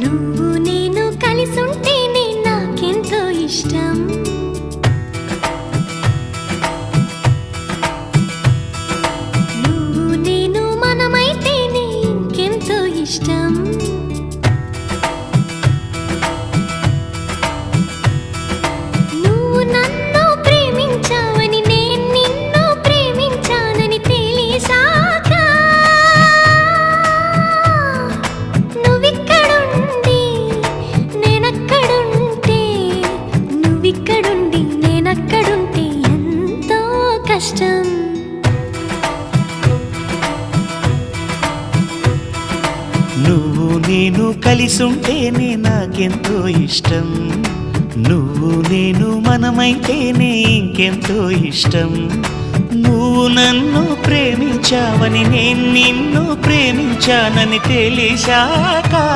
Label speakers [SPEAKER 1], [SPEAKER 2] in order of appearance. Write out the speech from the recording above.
[SPEAKER 1] నువ్వు నేను కలిసుంటేనే నాకెంతో ఇష్టం. నువ్వు నేను మనమైతేనే ఇంకెంతో ఇష్టం. నువ్వు నన్ను ప్రేమించావని నేను నిన్ను ప్రేమించానని తెలిసాక నువ్విక్కడుండి నేనక్కడుంటే నువ్విక్కడుండి నేనక్కడుంటే ఎంతో కష్టం.
[SPEAKER 2] నువ్వు నేను కలిసుంటేనే నాకెంతో ఇష్టం. నువ్వు నేను మనమైతేనే ఇంకెంతో ఇష్టం. నువ్వు నన్ను ప్రేమించావని నేను నిన్ను ప్రేమించానని తెలిసాక